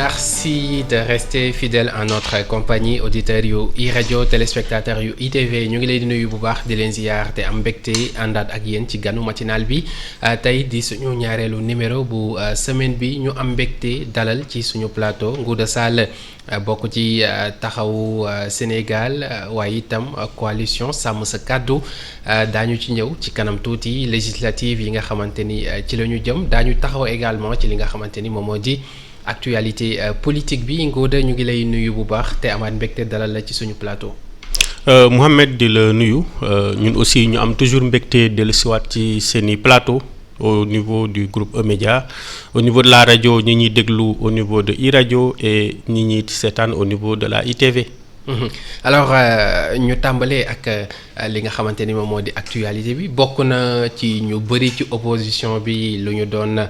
Merci de rester fidèle à notre compagnie auditeurs yu iRadio téléspectateurs yu ITV ñu ngi leen di nuyu bu baax di leen ziyaar te am mbégte àndaat ak yéen ci ganu matinal bi tey di suñu ñaareelu numéro bu semaine bi ñu am mbégte dalal ci suñu plateau Ngouda Sall bokk ci taxawu Sénégal waaye itam coalition sàmm sa kàddu daañu ci ñëw ci kanam tuuti législative yi nga xamante ni ci la ñu jëm daañu taxaw également ci li nga xamante ni moom moo di actualité politique bi Ngouda ñu ngi lay nuyu bu baax te amaat mbégte dalal la ci suñu plateau. Mouhamed di la nuyu ñun aussi ñu am toujours mbégte dellusiwaat ci seeni plateau au niveau du groupe E-Média au niveau de la rajo ñi ñuy déglu au niveau de iRadio et ñi ñuy seetaan au niveau de la ITV. Alors ñu tàmbalee ak li nga xamante ni moom moo di actualité bi bokk na ci ñu bëri ci opposition bi lu ñu doon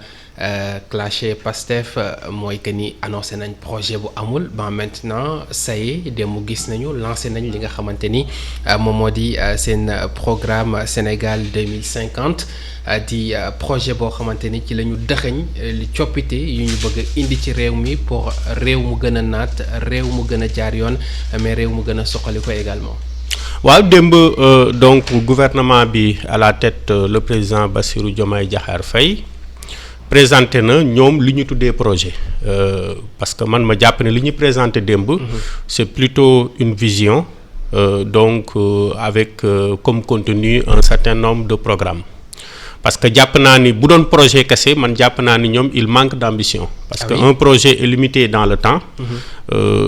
clashé Pastef mooy que ni annoncé nañ projet bu amul ba maintenant ça y est démb gis nañu lancé nañ li nga xamante ni moom moo di seen programme Sénégal 2050 di projet boo xamante ni ci la ñu dëxëñ li coppite yu ñu bëgg a indi ci réew mi pour réew mu gën a naat réew mu gën a jaar yoon mais réew mu gën a soxali ko également. waaw démb donc gouvernement bi à la tête le président Bassirou Diomaye Diakhar Faye présenté na ñoom li ñu tuddee projet parce que man ma jàpp ne li ñu présenté démb. C'est plutôt une vision donc avec comme contenu un certain nombre de programmes. Parce que jàpp naa ni bu doon projet kese man jàpp naa ni ñoom il manque d'ambition. Parce que un projet est limité dans le temps.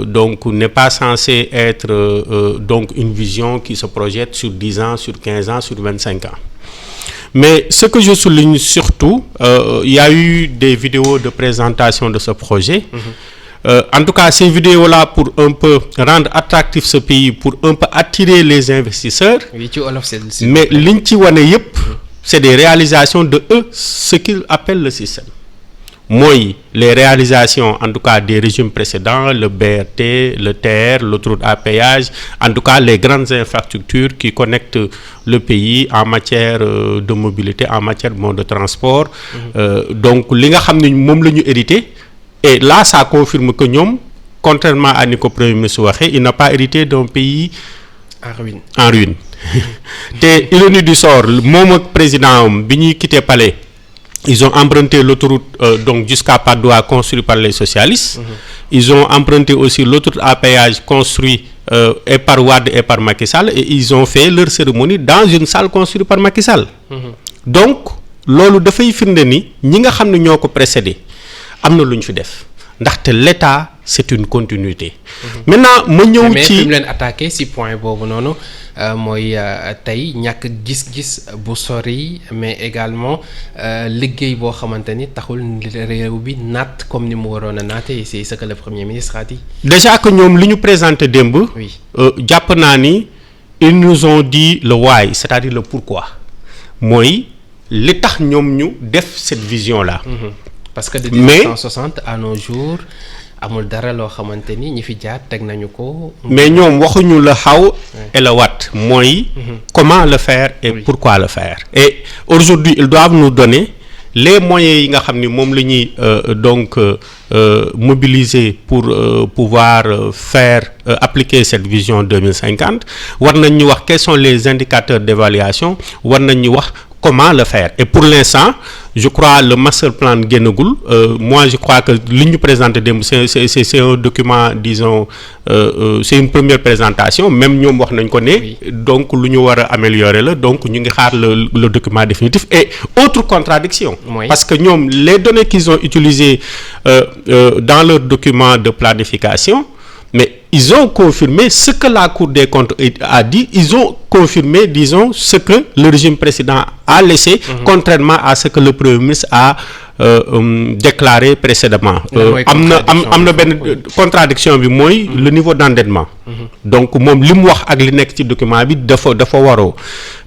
Donc n'est pas censé être donc une vision qui se projette sur 10 ans, sur 15 ans, sur 25 ans. Mais ce que je souligne surtout, il y a eu des vidéos de présentation de ce projet. En tout cas, ces vidéos-là pour un peu rendre attractif ce pays, pour un peu attirer les investisseurs. Mais liñ ci wane yëpp. C'est des réalisations de eux, ce qu'ils appellent le système. Mooy les réalisations en tout cas des régimes précédents, le BRT, le TER, l'autoroute à péage, en tout cas les grandes infrastructures qui connectent le pays en matière de mobilité, en matière de mode de transport. Donc li nga xam ne moom la ñu hérité et là ça confirme que ñoom contrairement à ni ko Premier ministre waxee il n'a pas hérité d'un pays en ruine. te ironie du sort moom ak président bi ñuy quitté palais ils ont emprunté l'autoroute donc jusqu'à Patte d'Oie construit par les socialistes. Ils ont emprunté aussi l'autoroute à péage construit et par Wade et par Macky Sall et ils ont fait leur cérémonie dans une salle construite par Macky Sall. Donc loolu dafay firnde ni ñi nga xam ne ñoo ko précédé am na lu ñu fi def ndaxte l'État c'est une continuité. Maintenant ma ñëw ci mais fi mu leen attaqué si point boobu noonu mooy tey ñàkk gis-gis bu sori mais également liggéey boo xamante ni taxul réew bi naat comme ni mu waroon a naatee c'est ce que le premier ministre a dit. Déjà que ñoom li ñu présenté démb. oui jàpp naa ni ils nous ont dit le why c'est-à-dire le pourquoi mooy li tax ñoom ñu def cette vision là. parce que de 1960 à nos jours. amul dara loo xamante ni ñi fi jaar teg nañu ko. mais ñoom waxuñu le how et le what mooy. comment le faire et pourquoi le faire. et aujourd'hui ils doivent nous donner les moyens yi nga xam ni moom la ñuy donc mobiliser pour pouvoir faire appliquer cette vision 2050 war nañ ñu wax quels sont les indicateurs d'évaluation war nañ ñu wax. Comment le faire et pour l'instant je crois le master plan génnagul moi je crois que li ñu présenté démb c'est un document disons c'est une première présentation même ñoom wax nañ ko ne donc lu ñu war a améliorer la donc ñu ngi xaar le document définitif et autre contradiction parce que ñoom les données qu'ils ont utilisées dans leur document de planification mais ils ont confirmé ce que la Cour des comptes a dit, ils ont confirmé, disons, ce que le régime précédent a laissé, contrairement à ce que le Premier ministre a déclaré précédemment. am na benn contradiction bi mooy le niveau d'endettement. Donc moom li mu wax ak li nekk ci document bi dafa waroo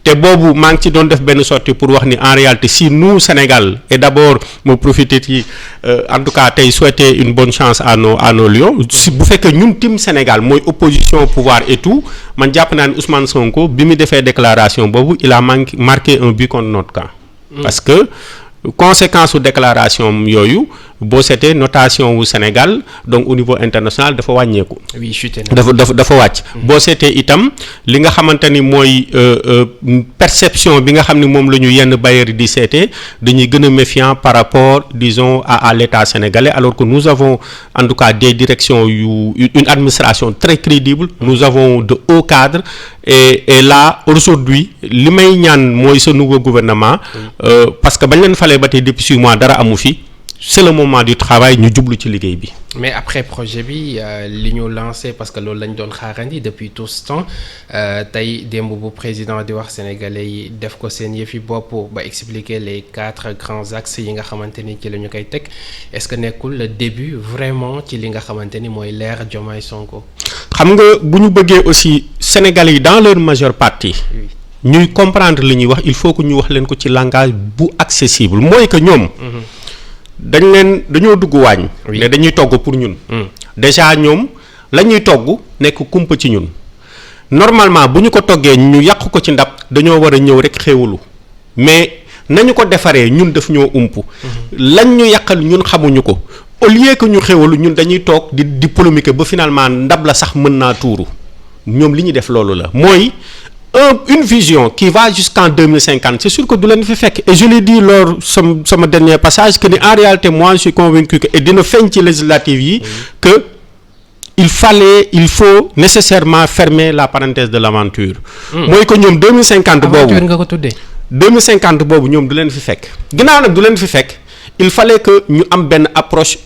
te boobu maa ngi ci doon def benn sortie pour wax ni en réalité si nous Sénégal et d'abord ma profiter ci en tout cas tey souhaiter une bonne chance à nos lions si bu fekkee ñun tim Sénégal mooy opposition pouvoir et tout man jàpp naa ne Ousmane Sonko bi mu defee déclaration boobu il a marqué un but contre notre camp. Parce que conséquence su déclaration yooyu boo seetee notation wu Sénégal donc au niveau international dafa wàññeeku. oui chuté na dafa wàcc. boo seetee itam li nga xamante ni mooy perception bi nga xam ni moom la ñu yenn bailleurs yi di seetee dañuy gën a méfiant par rapport disons à l'État sénégalais alors que nous avons en tout cas des directions une administration très crédible. nous avons de hauts cadres et là aujourd'hui li may ñaan mooy ce nouveau gouvernement. parce que bañ leen falee ba tey depuis 6 mois dara amu fi. c'est le moment du travail ñu jublu ci liggéey bi. mais après projet bi li ñu lancé parce que loolu lañ doon xaarandi depuis tout ce temps tey démb bu président di wax sénégalais yi def ko seen yëfi bopp ba expliquer les 4 grands axes yi nga xamante ni ci la ñu koy teg est-ce que nekkul le début vraiment ci li nga xamante ni mooy leer Diomaye Sonko. xam nga bu ñu bëggee aussi sénégalais yi dans leur majeure partie. ñuy comprendre li ñuy wax il faut que ñu wax leen ko ci langage bu accessible mooy que ñoom. dañoo dugg waañ. ne dañuy togg pour ñun. déjà ñoom la ñuy togg nekk kumpa ci ñun normalement bu ñu ko toggee ñu yàq ko ci ndab dañoo war a ñëw rek xéwalu mais nañu ko defaree ñun daf ñoo ump. lañ ñu yàqal ñun xamuñu ko au lieu que ñu xéwalu ñun dañuy toog di polémiquer ba finalement ndab la sax mën naa tuuru ñoom li ñuy def loolu la mooy. une vision qui va jusqu'en 2050 c'est sûr que du leen fi fekk et je l'ai dit lors sama dernier passage que ni en réalité moi je suis convaincu que et dina feeñ ci législative yi que il faut nécessairement fermer la parenthèse de l'aventure mooy que ñoom 2050 boobu nga ko tuddee 2050 boobu ñoom du leen fi fekk ginnaaw nag du leen fi fekk il fallait que ñu am benn approche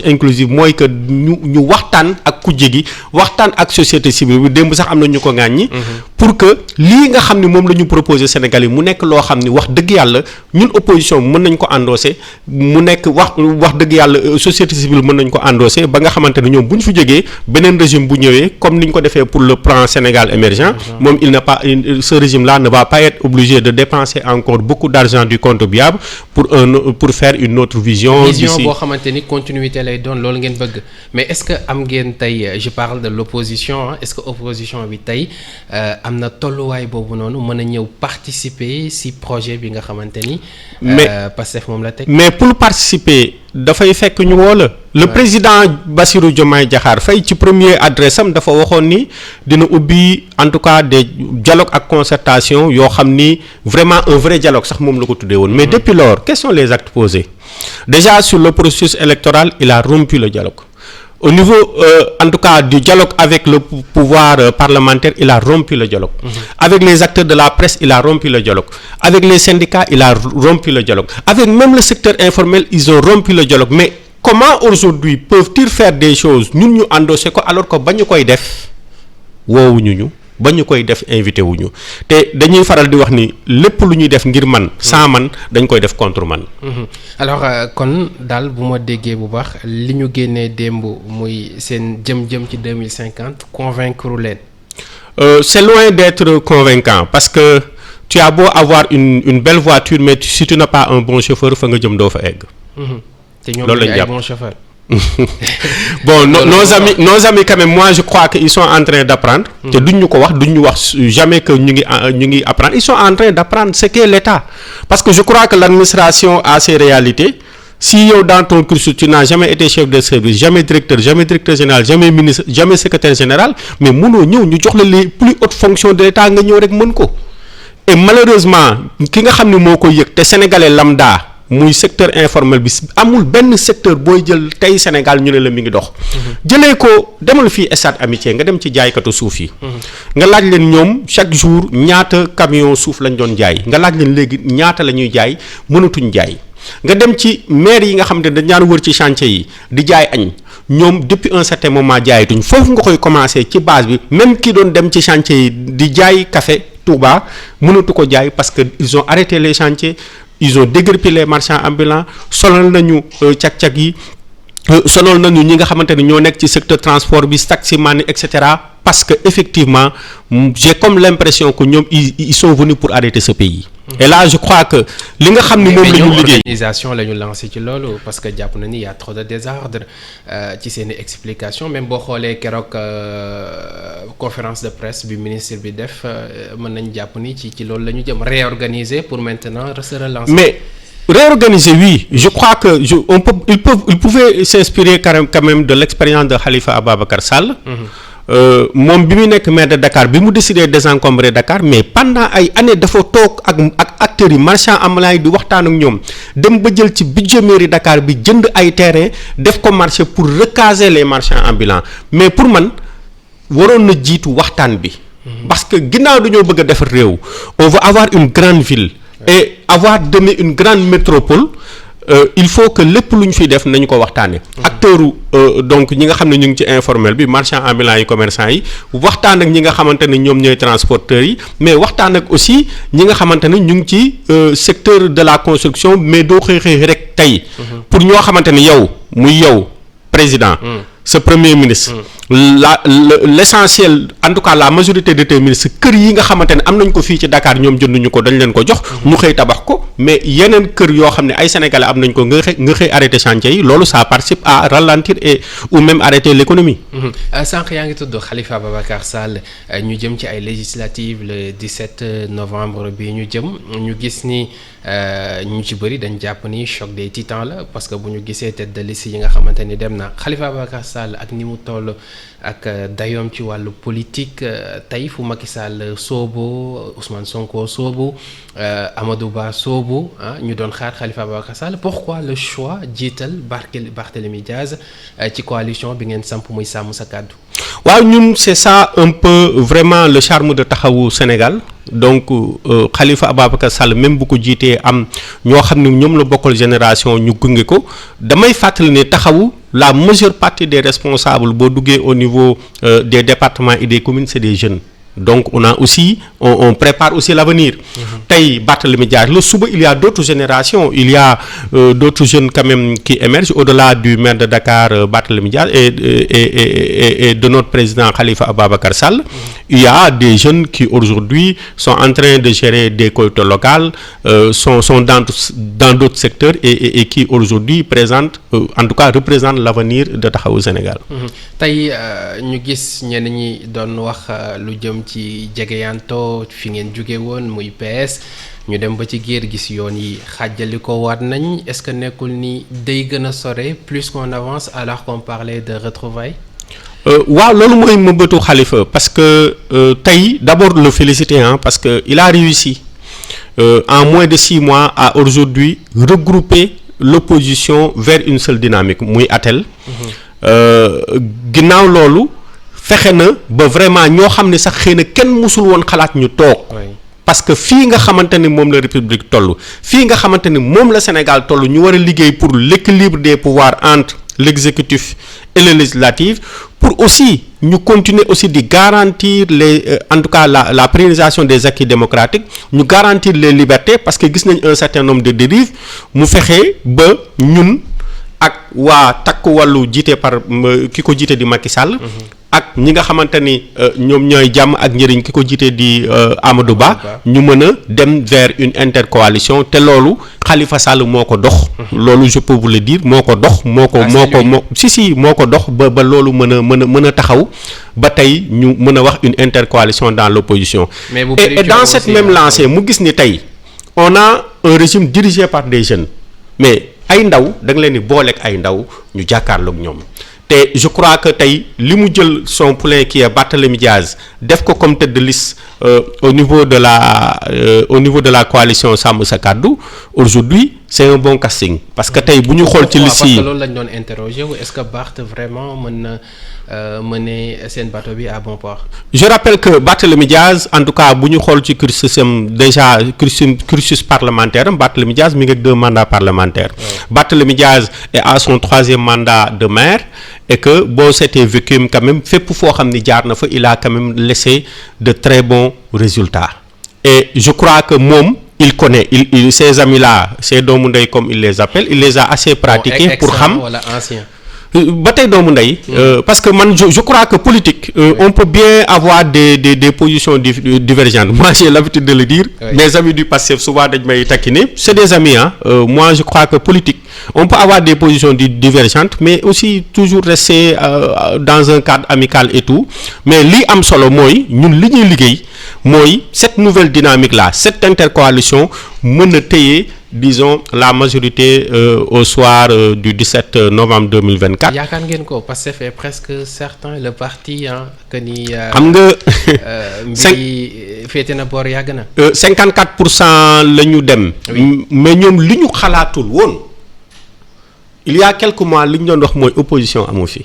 inclusive mooy que ñu waxtaan ak kujje gi waxtaan ak société civile bi démb sax am na ñu ko ŋàññi pour que lii nga xam ne moom la ñu proposé Sénégal yi mu nekk loo xam ni wax dëgg yàlla ñun opposition mën nañ ko endossé mu nekk wax dëgg yàlla société civile mën nañ ko endossé ba nga xamante ne ñoom bu ñu fi jógee beneen régime bu ñëwee comme ni ñu ko defee pour le plan Sénégal émergent moom il n'est pas ce régime là ne va pas être obligé de dépenser encore beaucoup d'argent du contribuable pour faire une autre vision boo xamante ni continuité lay doon loolu ngeen bëgg mais est-ce que am ngeen tey je parle de l'opposition est-ce que opposition bi tey am na tolluwaay boobu noonu mën a ñëw participer ci projet bi nga xamante ni Pastef moom la teg mais pour participer dafay fekk ñu woo la le président Bassirou Diomaye Diakhar Faye ci premier adresse am dafa waxoon ni dina ubbi en tout cas des dialogues ak concertation yoo xam ni vraiment un vrai dialogue sax moom la ko tuddee woon mais depuis lors quels sont les actes posés déjà sur le processus électoral il a rompu le dialogue au niveau en tout cas du dialogue avec le pouvoir parlementaire il a rompu le dialogue avec les acteurs de la presse il a rompu le dialogue avec les syndicats il a rompu le dialogue avec même le secteur informel ils ont rompu le dialogue mais comment aujourd'hui peuvent-ils faire des choses ñun ñu endossé ko alors que ba ñu koy def woowuñu ñu ba ñu koy def invité wuñu te dañuy faral di wax ni lépp lu ñuy def ngir man sans man dañ koy def contre man. alors kon daal bu ma déggee bu baax li ñu génnee démb muy seen jëm ci 2050 convaincre leen. C'est loin d'être convaincant parce que tu as beau avoir une belle voiture mais si tu n'as pas un bon chauffeur fa nga jëm doo fa egg. te ñoom dañuy ay bon chauffeur. bon nos amis quand même moi je crois que ils sont en train d'apprendre te duñ ñu ko wax duñ ñu wax jamais que ñu ngi apprendre ils sont en train d'apprendre ce qu'est l'État parce que je crois que l'administration a ses réalités si yow dans ton cursus tu n'as jamais été chef de service jamais directeur général jamais ministre jamais secrétaire général mais mënoo ñëw ñu jox la les plus hautes fonctions de l'État nga ñëw rek mën ko et malheureusement ki nga xam ne moo koy yëg te sénégalais lambda muy secteur informel bi amul benn secteur booy jël tey Sénégal ñu ne la mi ngi dox. jëlee ko demal fii Stade Amitié nga dem ci jaaykatu suuf yi. nga laaj leen ñoom chaque jour ñaata camion suuf lañ doon jaay nga laaj leen léegi ñaata la ñuy jaay mënatuñ jaay. nga dem ci maire yi nga xam ne dañ daan wër ci chantier yi di jaay añ ñoom depuis un certain moment jaayatuñ foofu nga koy commencer ci base bi même ki doon dem ci chantier yi di jaay café Touba mënatu ko jaay parce que ils ont arrêté les chantiers. Ils ont déguerpi les marchands ambulants sonal nañu cag-cag yi sonal nañu ñi nga xamante ne ñoo nekk ci secteur transport bi taximan et cetera parce que effectivement j'ai comme l'impression que ñoom ils sont venus pour arrêter ce pays. et là je crois que li nga xam ni moom la ñu liggéey organisation la ñu lancé ci loolu parce que jàpp na ni y a trop de désordre ci seen i explication même boo xoolee keroog conférence de presse bi ministre bi def mën nañ jàpp ni ci loolu la ñu jëm réorganiser pour maintenant se relancer. Réorganiser, oui. Je crois que ils pouvaient s'inspirer quand même de l'expérience de Khalifa Ababacar Sall. Moom bi muy nekk maire de Dakar bi mu décidé désencombrer Dakar, mais pendant ay années dafa toog ak acteurs yi marchands ambulants yi di waxtaan ak ñoom dem ba jël ci budget mairie Dakar bi jënd ay terrain def ko marché pour recaser les marchands ambulants. Mais pour man waroon na jiitu waxtaan bi. Parce que ginnaaw dañoo bëgg a defar réew, on veut avoir une grande ville. Et avoir donné une grande métropole, il faut que lépp lu ñu fiy def nañu ko waxtaane acteurs donc ñi nga xam ne ñu ngi ci informel bi marchands ambulants yi commerçants yi waxtaan ak ñi nga xamante ne ñoom ñooy transporteurs yi, mais waxtaan ak aussi ñi nga xamante ne ñu ngi ci secteur de la construction, mais doo xëy rek tey pour ñoo xamante ne yow muy yow président ce premier ministre l'essentiel, en tout cas la majorité de tes ministres kër yi nga xamante ne am nañ ko fii ci Dakar ñoom jënduñu ko dañ leen ko jox ñu xëy tabax ko, mais yeneen kër yoo xam ne ay sénégalais am nañ ko nga xëy arrêter chantier yi, loolu ça participe à ralentir et ou même arrêter l'économie. Sànq yaa ngi tudd Khalifa Ababacar Sall, ñu jëm ci ay législatives le 17 novembre bi ñu jëm, ñu gis ni ñu ci bëri dañ jàpp ni choc des titans la, parce que bu ñu gisee tête de liste yi nga xamante ni dem na Khalifa Ababacar Sall ak ni mu toll ak dayoom ci wàllu politique, tey fu Macky Sall soobu, Ousmane Sonko soobu, Amadou Ba soobu, ñu doon xaar Khalifa Ababacar Sall. Pourquoi le choix jiital Barthélémy Diaz ci coalition bi ngeen samp muy sàmm sa kàddu? waaw ñun c'est ça un peu vraiment le charme de Taxawu Sénégal. Donc Khalifa Ababacar Sall même bu ko jiitee am ñoo xam ne ñoom la bokkal génération ñu gunge ko, damay fàttali ne Taxawu la majeure partie des responsables boo duggee au niveau des départements et des communes c'est des jeunes. Donc on a aussi on prépare aussi l'avenir. Tey Barthélémy Dias la suba il y a d'autres générations, il y a d'autres jeunes quand même qui émergent au-delà du maire de Dakar Barthélémy Dias et de notre président Khalifa Ababacar Sall. Il y a des jeunes qui aujourd'hui sont en train de gérer des collectivités locales, sont dans d'autres secteurs et qui aujourd'hui présentent en tout cas représentent l'avenir de Taxawu Sénégal. Tey ñu gis ñenn ñi doon wax lu jëm ci jegeyanto fi ngeen jóge woon muy PS, ñu dem ba ci géer gis yoon yi xàjjali ko waat nañ, est-ce que nekkul ni day gën a sore plus qu'on avance alors qu'on parlait de retrouvailles? waaw loolu mooy mëbëtu Khalifa, parce que tey d'abord le féliciter parce que il a réussi en moins de 6 mois à aujourd'hui regrouper l'opposition vers une seule dynamique muy ATEL. Ginnaaw loolu fexe na ba vraiment ñoo xam ne sax xëy na kenn mësul woon xalaat ñu toog. Parce que fii nga xamante ni moom la République toll, fii nga xamante ni moom la Sénégal toll, ñu war a liggéey pour l'équilibre des pouvoirs entre l'exécutif et le législatif, pour aussi ñu continuer aussi di garantir en tout cas la pérennisation des acquis démocratiques, ñu garantir les libertés, parce que gis nañ un certain nombre de dérives, mu fexe ba ñun ak waa Takku Wallu jiite par ki ko jiite di Macky Sall. Ak ñi nga xamante ni ñoom ñooy jàmm ak njëriñ ki ko jiite di Amadou Ba, ñu mën a dem vers une intercoalition, te loolu Khalifa Sall moo ko dox. Loolu je peux vous le dire moo ko dox moo ko dox ba loolu mën a taxaw ba tey ñu mën a wax une intercoalition dans l'opposition. Et dans cette même lancée mu gis ni tey on a un régime dirigé par des jeunes, mais ay ndaw da nga leen di booleeg ay ndaw ñu jàkkaarloog ñoom. te je crois que tey li mu jël son poulain qui est Barthélémy Diaz def ko comme tête de liste au niveau de la coalition Sàmm Sa Kàddu, aujourd'hui c'est un bon casting, parce que tey bu ñu xool ci liste yi. parce que loolu lañ doon interroger wu, est-ce que Barth vraiment mën na mener seen bateau bi à bon port? Je rappelle que Barthélémy Diaz en tout cas bu ñu xool ci cursus parlementaire am, Barthélémy Diaz mi ngi ak 2 mandats parlementaires. Barthélémy Diaz est à son 3e mandat de maire, et que boo c'était vécu quand même fépp foo xam ni jaar na fa il a quand même laissé de très bons résultats. Et je crois que moom il connaît ces amis-là, ces doomu ndey comme il les appelle, il les a assez pratiqués pour xam wala ancien ba tey doomu ndey. Parce que man je crois que politique on peut bien avoir des positions divergentes. Moi j'ai l'habitude de le dire. Mes amis du Pastef souvent dañ may taquiner, c'est des amis moi je crois que politique on peut avoir des positions divergentes, mais aussi toujours rester dans un cadre amical et tout. Mais li am solo mooy ñun li ñuy liggéey mooy cette nouvelle dynamique là, cette intercoalition mën a téye disons la majorité au soir du 17 novembre 2024. yaakaar ngeen ko parce que fait presque certain le parti que ni. xam nga. mbir féete na boor yàgg na. 54% la ñu dem. mais ñoom li ñu xalaatul woon il y a quelques mois li ñu doon wax mooy opposition amu fi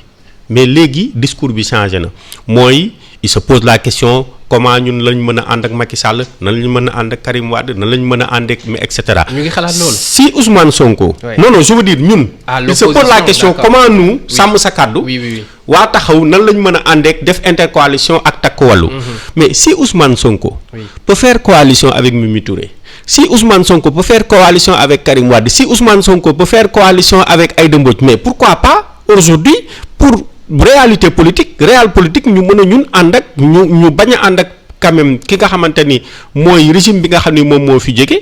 mais léegi discours bi changé na mooy il se pose la question. comment ñun lañ mën a ànd ak Macky Sall nan lañ mën a ànd ak Karim Wade nan lañ mën a ànd ak mais et cetera. ñu ngi xalaat loolu. si Ousmane Sonko. Oui. non je veux dire ñun. il se pose la question comment nous. sàmm sa kàddu. oui. waa taxaw nan lañ mën a ànd ak def intercoalition ak Takku Wallu. mais si Ousmane Sonko. peut faire coalition avec Mimi Touré. si Ousmane Sonko peut faire coalition avec Karim Wade si Ousmane Sonko peut faire coalition avec Aïda Mbodj mais pourquoi pas aujourd'hui pour. réalité politique ñu mën a ñun ànd ak ñu bañ a ànd ak quand même ki nga xamante ni mooy régime bi nga xam ni moom moo fi jóge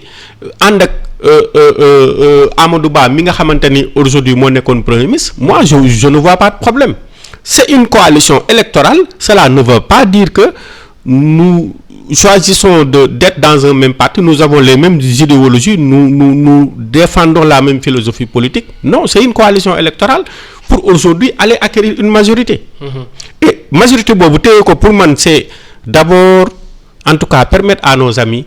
ànd ak Amadou Ba mi nga xamante ni aujourd'hui moo nekkoon premier ministre moi je ne vois pas de problème c'est une coalition électorale cela ne veut pas dire que nous choisissons d'être dans un même parti nous avons les mêmes idéologies nous défendons la même philosophie politique non c'est une coalition électorale pour aujourd'hui aller acquérir une majorité. Et majorité boobu téye ko pour man c'est d'abord en tout cas permettre à nos amis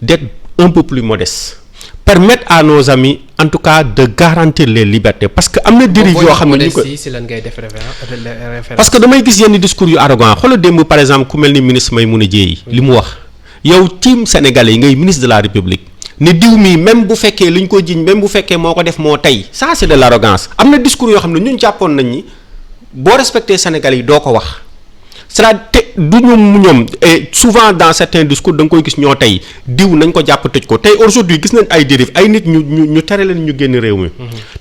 d'être un peu plus modestes permettre à nos amis en tout cas de garantir les libertés parce que am na dérive yoo xam ne ñu ko si lan ngay def référence parce que damay gis yenn discours yu arrogant xoolal démb par exemple ku mel ni ministre Maïmouna Dièye li mu wax yow tiim Sénégalais yi ngay ministre de la République ne diw mi même bu fekkee li ñu ko jiñ même bu fekkee moo ko def moo tey ça c'est de l'arrogance am na discours yoo xam ne ñun jàppoon nañ ni boo respecté Sénégalais yi doo ko wax c'est-à-dire te du ñoom et souvent dans certains discours da nga koy gis ñoo tey diw nañ ko jàpp tëj ko tey aujourd'hui gis nañ ay dérives ay nit ñu tere leen ñu génn réew mi.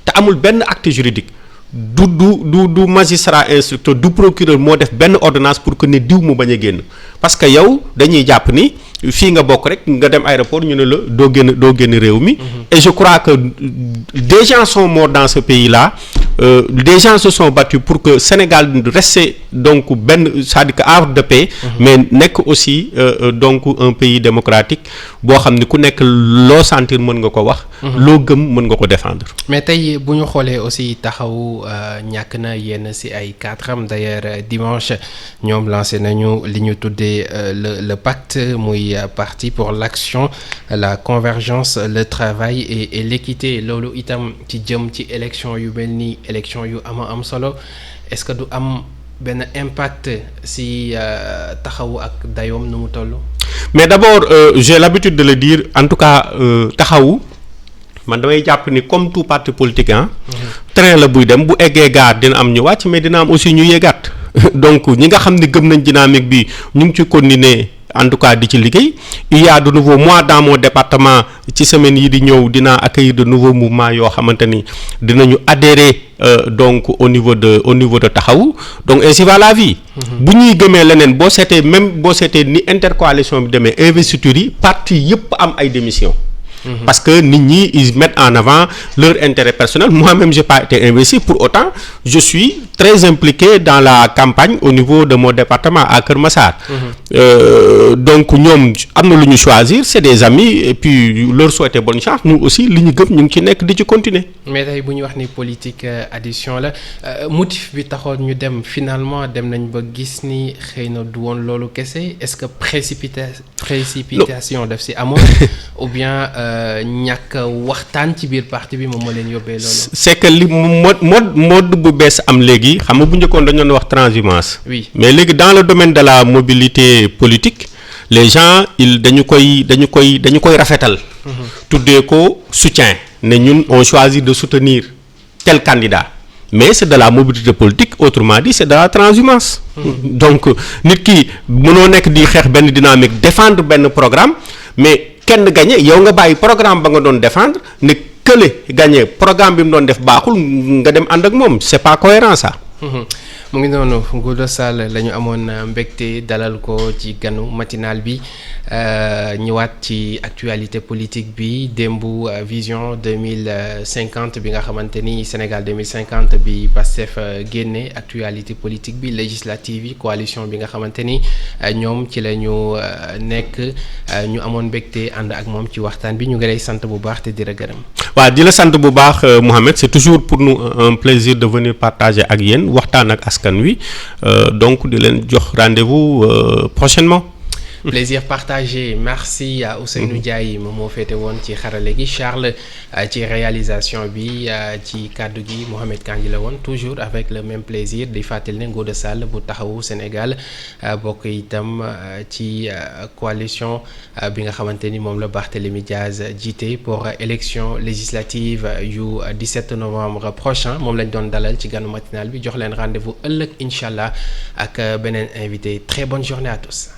te amul benn acte juridique du magistrat instructeur du procureur moo def benn ordonnance pour que ne diw mu bañ a génn parce que yow dañuy jàpp ni. fii nga bokk rek nga dem aéroport ñu ne la doo génn réew mi. Et je crois que des gens sont morts dans ce pays-là des gens se sont battus pour que Sénégal reste donc benn c'est-à-dire que havre de paix. mais nekk aussi donc un pays démocratique boo xam ne ku nekk loo sentir mën nga ko wax. loo gëm mën nga ko défendre. mais tey bu ñu xoolee aussi taxaw ñàkk na yenn ci ay cadres d'ailleurs dimanche ñoom lancé nañu li ñu tuddee le pacte muy. Parti pour l'action la convergence le travail et l'équité loolu itam ci jëm ci élection yu mel ni élection yu am solo est-ce que du am benn impact si taxawu ak dayoom nu mu toll. mais d'abord j'ai l'habitude de le dire en tout cas taxawu man damay jàpp ni comme tout parti politique train la buy dem bu eggee gaar dina am ñu wàcc mais dina am aussi ñu yéegaat donc ñi nga xam ne gëm nañ dynamique bi ñu ngi ci continuer en tout cas di ci liggéey il y a de nouveau moi dans mon département ci semaine yi di ñëw dinaa accueillir de nouveaux mouvements yoo xamante ni dinañu adhérer donc au niveau de taxawu donc ainsi va la vie. bu ñuy gëmee leneen boo seetee ni intercoalition bi demee investiture yi parti yëpp am ay démissions. Parce que nit ñi ils mettent en avant leur intérêt personnel moi-même j'ai pas été investi pour autant je suis très impliqué dans la campagne au niveau de mon département à Keur Massar. Donc ñoom am na lu ñu choisir c'est des amis et puis leur souhaiter bonne chance nous aussi li ñu gëm ñu ngi ci nekk di ci continuer. mais tey bu ñu wax ni politique addition la motif bi taxoon ñu dem finalement dem nañ ba gis ni xëy na du woon loolu kese est-ce que précipitation daf ci amoon ou bien. ñàkk waxtaan ci biir parti bi moom moo leen yóbbee loolu. c'est que li mode bu bees am léegi xam nga bu njëkkoon dañu doon wax transhumance. oui mais léegi dans le domaine de la mobilité politique les gens dañu koy rafetal. tuddee ko soutien ne ñun on choisit de soutenir tel candidat mais c'est de la mobilité politique autrement dit c'est de la transhumance. Donc nit ki mënoo nekk di xeex benn dynamique défendre benn programme mais. kenn gagné yow nga bàyyi programme ba nga doon défendre ne kële gagné programme bi mu doon def baaxul nga dem ànd ak moom c'est pas cohérent ça. mu ngi noonu Ngouda Sall la ñu amoon mbégte dalal ko ci ganu matinal bi ñëwaat ci actualité politique bi démb vision 2050 bi nga xamante ni Sénégal 2050 bi Pastef génne actualité politique bi législative yi coalition bi nga xamante ni ñoom ci la ñu nekk ñu amoon mbégte ànd ak moom ci waxtaan bi ñu ngi lay sant bu baax te di la gërëm. waaw di la sant bu baax Mohamed c'est toujours pour nous un plaisir de venir partager ak yéen waxtaan ak askan wi donc di leen jox rendez-vous prochainement. Plaisir partagé merci à Ousseynou Ndiaye moom moo féete woon ci xarale gi Charles ci réalisation bi ci kàddu gi Mohamed Kandji la woon toujours avec le même plaisir di fàttali ne Ngouda Sall bu taxawu Sénégal bokk itam ci coalition bi nga xamante ni moom la Barthélémy Diaz jiite pour élection législative yu 17 novembre prochain moom lañ doon dalal ci ganu matinal bi jox leen rendez-vous ëllëg incha allah ak beneen invité très bonne journée à tous.